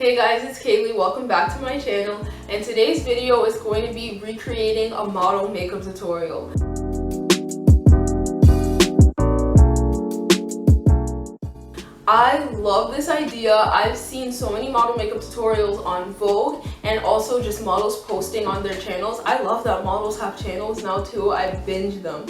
Hey guys, it's Kaylee. Welcome back to my channel, and today's video is going to be recreating a model makeup tutorial. I love this idea. I've seen so many model makeup tutorials on Vogue and also just models posting on their channels. I love that models have channels now too. I binge them.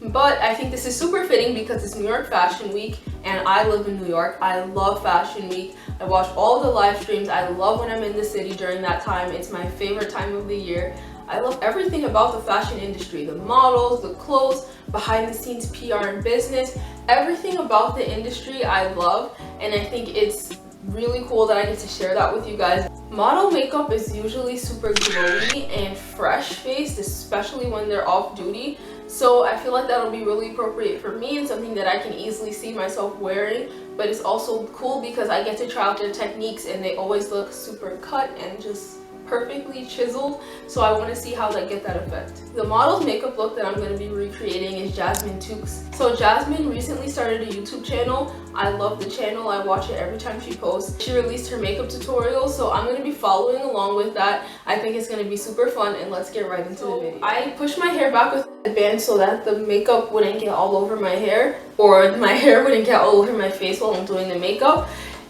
But I think this is super fitting because it's New York Fashion Week and I live in New York. I love Fashion Week. I watch all the live streams. I love when I'm in the city during that time. It's my favorite time of the year. I love everything about the fashion industry, the models, the clothes, behind the scenes PR and business, everything about the industry I love, and I think it's really cool that I get to share that with you guys. Model makeup is usually super glowy and fresh faced, especially when they're off duty. So I feel like that'll be really appropriate for me and something that I can easily see myself wearing. But it's also cool because I get to try out their techniques and they always look super cut and just perfectly chiseled, so I want to see how they get that effect. The model's makeup look that I'm going to be recreating is Jasmine Tookes. So Jasmine recently started a YouTube channel. I love the channel. I watch it every time she posts. She released her makeup tutorial, so I'm going to be following along with that. I think it's going to be super fun, and let's get right into the video. I pushed my hair back with a band so that the makeup wouldn't get all over my hair, or my hair wouldn't get all over my face while I'm doing the makeup.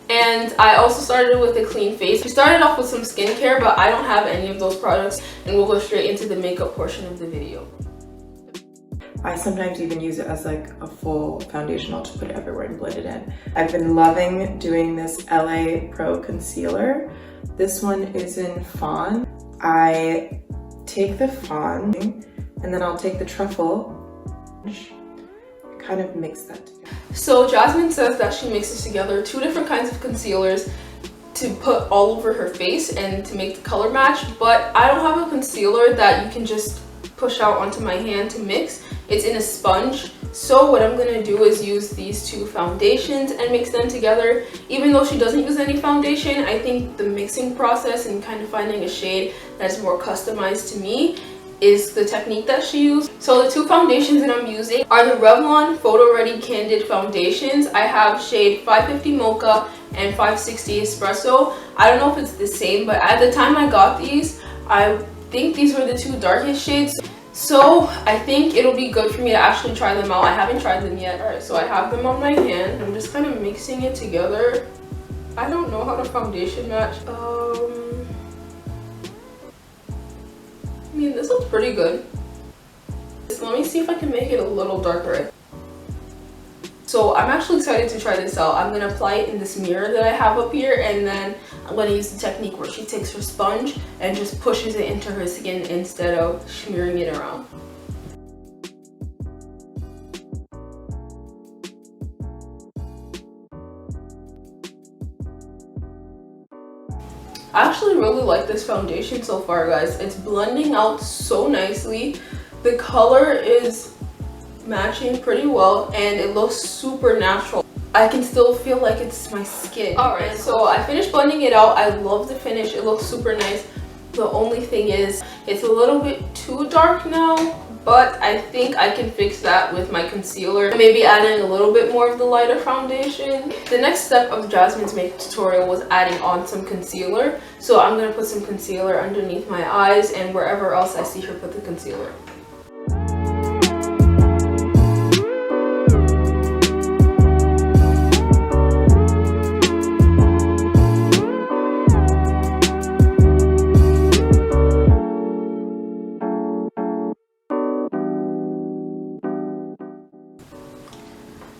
And I also started with a clean face. We started off with some skincare, but I don't have any of those products, and we'll go straight into the makeup portion of the video. I sometimes even use it as like a full foundation. I'll just put it everywhere and blend it in. I've been loving doing this LA Pro concealer. This one is in Fawn. I take the Fawn and then I'll take the truffle, kind of mix that together. So Jasmine says that she mixes together two different kinds of concealers to put all over her face and to make the color match, but I don't have a concealer that you can just push out onto my hand to mix. It's in a sponge. So what I'm gonna do is use these two foundations and mix them together. Even though she doesn't use any foundation, I think the mixing process and kind of finding a shade that's more customized to me is the technique that she used. So the two foundations that I'm using are the Revlon Photo Ready Candid foundations. I have shade 550 Mocha and 560 Espresso. I don't know if it's the same, but at the time I got these, I think these were the two darkest shades. So I think it'll be good for me to actually try them out. I haven't tried them yet. Alright, so I have them on my hand. I'm just kind of mixing it together. I don't know how to foundation match. I mean, this looks pretty good. So let me see if I can make it a little darker. So I'm actually excited to try this out. I'm going to apply it in this mirror that I have up here, and then I'm going to use the technique where she takes her sponge and just pushes it into her skin instead of smearing it around. I actually really like this foundation so far, guys. It's blending out so nicely. The color is matching pretty well and it looks super natural. I can still feel like it's my skin. Alright, so I finished blending it out. I love the finish. It looks super nice. The only thing is it's a little bit too dark now, but I think I can fix that with my concealer. Maybe adding a little bit more of the lighter foundation. The next step of Jasmine's makeup tutorial was adding on some concealer. So I'm going to put some concealer underneath my eyes and wherever else I see her put the concealer.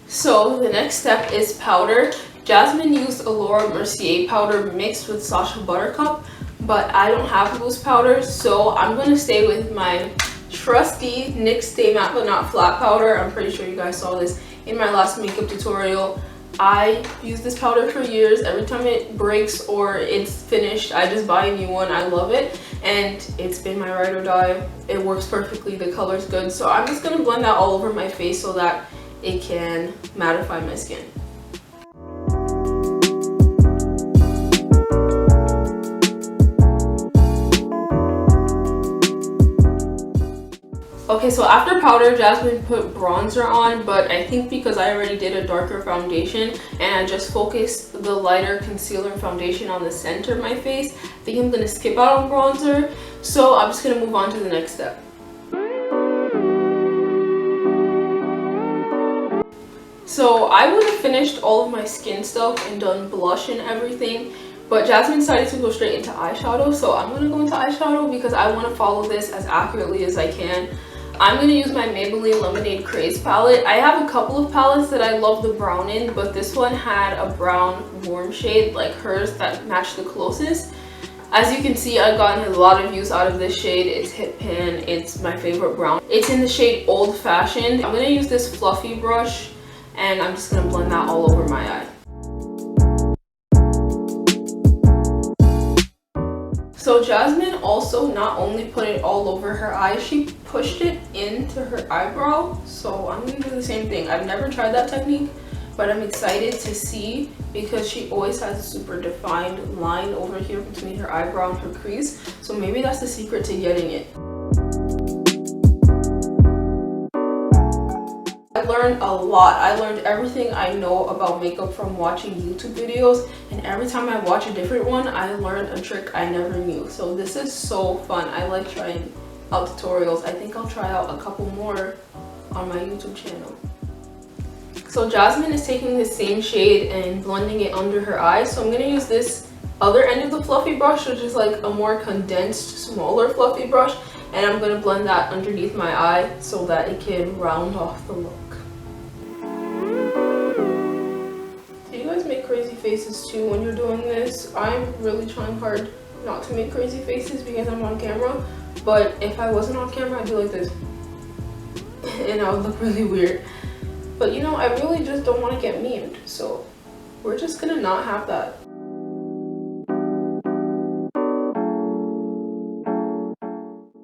So the next step is powder. Jasmine used a Laura Mercier powder mixed with Sacha Buttercup, but I don't have loose powders, so I'm going to stay with my trusty NYX Stay Matte But Not Flat powder. I'm pretty sure you guys saw this in my last makeup tutorial. I use this powder for years. Every time it breaks or it's finished, I just buy a new one. I love it, and it's been my ride or die. It works perfectly. The color's good, so I'm just going to blend that all over my face so that it can mattify my skin. Okay, so after powder, Jasmine put bronzer on, but I think because I already did a darker foundation and I just focused the lighter concealer and foundation on the center of my face, I think I'm gonna skip out on bronzer. So I'm just gonna move on to the next step. So I would have finished all of my skin stuff and done blush and everything, but Jasmine decided to go straight into eyeshadow. So I'm gonna go into eyeshadow because I want to follow this as accurately as I can. I'm going to use my Maybelline Lemonade Craze palette. I have a couple of palettes that I love the brown in, but this one had a brown warm shade like hers that matched the closest. As you can see, I've gotten a lot of use out of this shade. It's Hit Pan. It's my favorite brown. It's in the shade Old Fashioned. I'm going to use this fluffy brush and I'm just going to blend that all over my eye. So Jasmine also not only put it all over her eye, she pushed it into her eyebrow. So I'm going to do the same thing. I've never tried that technique, but I'm excited to see because she always has a super defined line over here between her eyebrow and her crease. So maybe that's the secret to getting it. I learned a lot. I learned everything I know about makeup from watching YouTube videos, and every time I watch a different one, I learn a trick I never knew. So this is so fun. I like trying out tutorials. I think I'll try out a couple more on my YouTube channel. So Jasmine is taking the same shade and blending it under her eyes. So I'm going to use this other end of the fluffy brush, which is like a more condensed, smaller fluffy brush. And I'm going to blend that underneath my eye so that it can round off the look. Do you guys make crazy faces too when you're doing this? I'm really trying hard not to make crazy faces because I'm on camera. But if I wasn't on camera, I'd be like this. And I would look really weird. But you know, I really just don't want to get memed. So we're just going to not have that.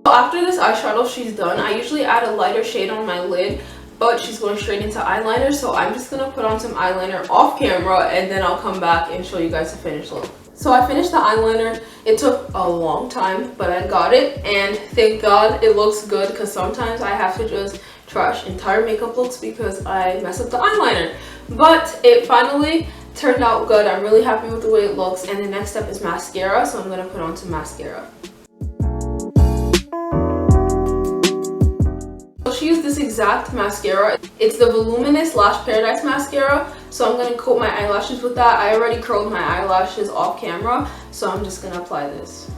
After this eyeshadow she's done, I usually add a lighter shade on my lid, but she's going straight into eyeliner, so I'm just going to put on some eyeliner off camera and then I'll come back and show you guys the finished look. So I finished the eyeliner. It took a long time, but I got it, and thank God it looks good because sometimes I have to just trash entire makeup looks because I mess up the eyeliner. But it finally turned out good. I'm really happy with the way it looks, and the next step is mascara, so I'm going to put on some mascara. She used this exact mascara. It's the Voluminous Lash Paradise mascara, so I'm going to coat my eyelashes with that. I already curled my eyelashes off camera, so I'm just going to apply this.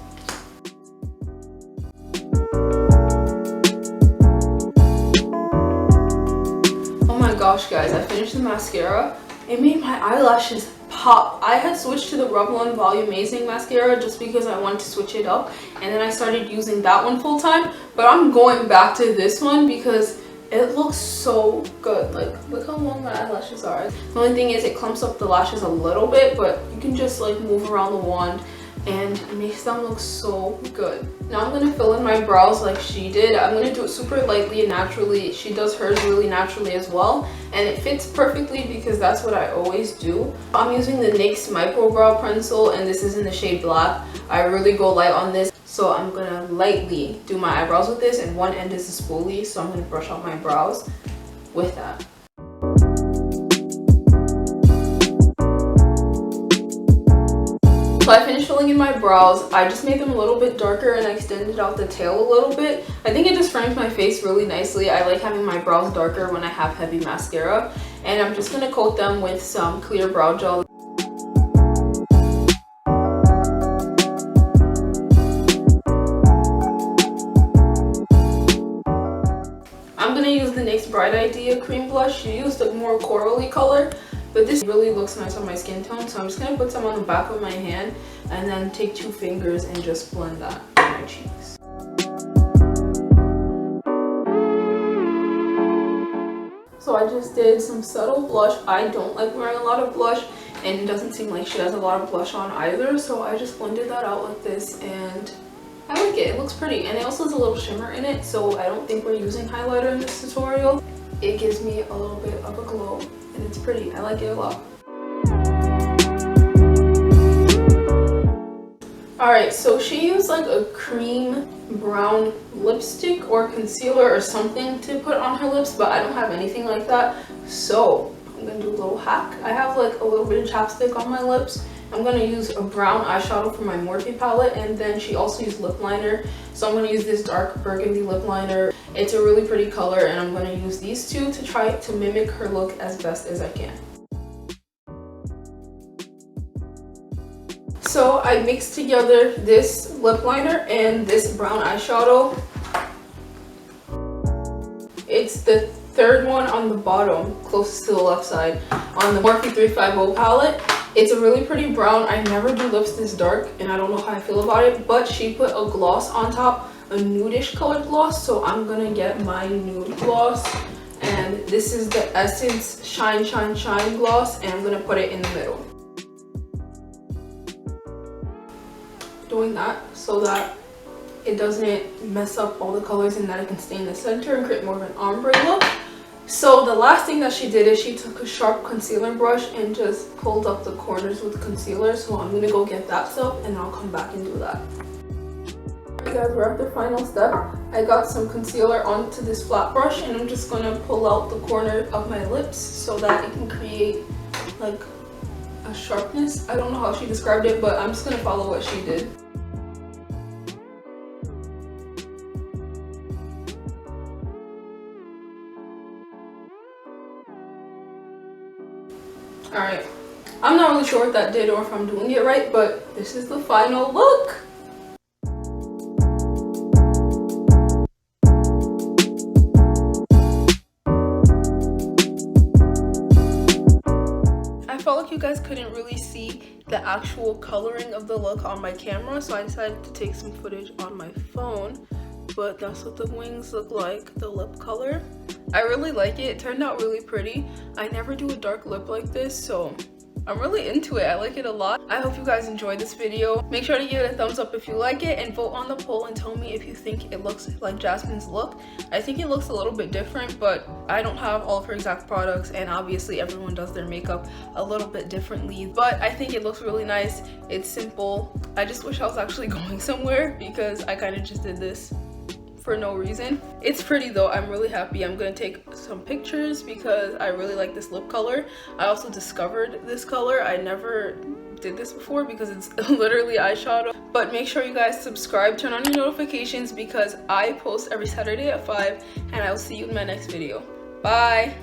Oh my gosh guys, I finished the mascara. It made my eyelashes pop. I had switched to the Revlon Volumizing mascara just because I wanted to switch it up, and then I started using that one full time, but I'm going back to this one because it looks so good. Like, look how long my eyelashes are. The only thing is it clumps up the lashes a little bit, but you can just like move around the wand and it makes them look so good. Now I'm going to fill in my brows like she did. I'm going to do it super lightly and naturally. She does hers really naturally as well, and it fits perfectly because that's what I always do. I'm using the NYX Micro Brow Pencil, and this is in the shade Black. I really go light on this, so I'm going to lightly do my eyebrows with this, and one end is a spoolie, so I'm going to brush out my brows with that. So I finished filling in my brows. I just made them a little bit darker and I extended out the tail a little bit. I think it just frames my face really nicely. I like having my brows darker when I have heavy mascara. And I'm just going to coat them with some clear brow gel. I'm going to use the NYX Bright Idea Cream Blush. She used a more corally color, but this really looks nice on my skin tone, so I'm just going to put some on the back of my hand and then take 2 fingers and just blend that on my cheeks. So I just did some subtle blush. I don't like wearing a lot of blush, and it doesn't seem like she has a lot of blush on either, so I just blended that out like this, and I like it. It looks pretty, and it also has a little shimmer in it, so I don't think we're using highlighter in this tutorial. It gives me a little bit of a glow, and it's pretty. I like it a lot. Alright, so she used like a cream brown lipstick or concealer or something to put on her lips, but I don't have anything like that. So I'm gonna do a little hack. I have like a little bit of chapstick on my lips. I'm gonna use a brown eyeshadow from my Morphe palette, and then she also used lip liner. So I'm gonna use this dark burgundy lip liner. It's a really pretty color, and I'm gonna use these two to try to mimic her look as best as I can. So I mixed together this lip liner and this brown eyeshadow. It's the third one on the bottom, closest to the left side, on the Morphe 350 palette. It's a really pretty brown. I never do lips this dark, and I don't know how I feel about it, but she put a gloss on top, a nudish colored gloss, so I'm gonna get my nude gloss. And this is the Essence Shine Shine Shine gloss, and I'm gonna put it in the middle. Doing that so that it doesn't mess up all the colors and that it can stay in the center and create more of an ombre look. So the last thing that she did is she took a sharp concealer brush and just pulled up the corners with concealer. So I'm gonna go get that stuff and I'll come back and do that. Alright guys, we're at the final step. I got some concealer onto this flat brush, and I'm just gonna pull out the corner of my lips so that it can create like a sharpness. I don't know how she described it, but I'm just gonna follow what she did. Alright, I'm not really sure what that did or if I'm doing it right, but this is the final look. I felt like you guys couldn't really see the actual coloring of the look on my camera, so I decided to take some footage on my phone. But that's what the wings look like, the lip color. I really like it. It turned out really pretty. I never do a dark lip like this, so I'm really into it. I like it a lot. I hope you guys enjoyed this video. Make sure to give it a thumbs up if you like it, and vote on the poll and tell me if you think it looks like Jasmine's look. I think it looks a little bit different, but I don't have all of her exact products, and obviously everyone does their makeup a little bit differently, but I think it looks really nice. It's simple. I just wish I was actually going somewhere, because I kind of just did this for no reason. It's pretty though. I'm really happy. I'm gonna take some pictures because I really like this lip color. I also discovered this color. I never did this before because it's literally eyeshadow. But make sure you guys subscribe, turn on your notifications, because I post every Saturday at 5, and I'll see you in my next video. Bye.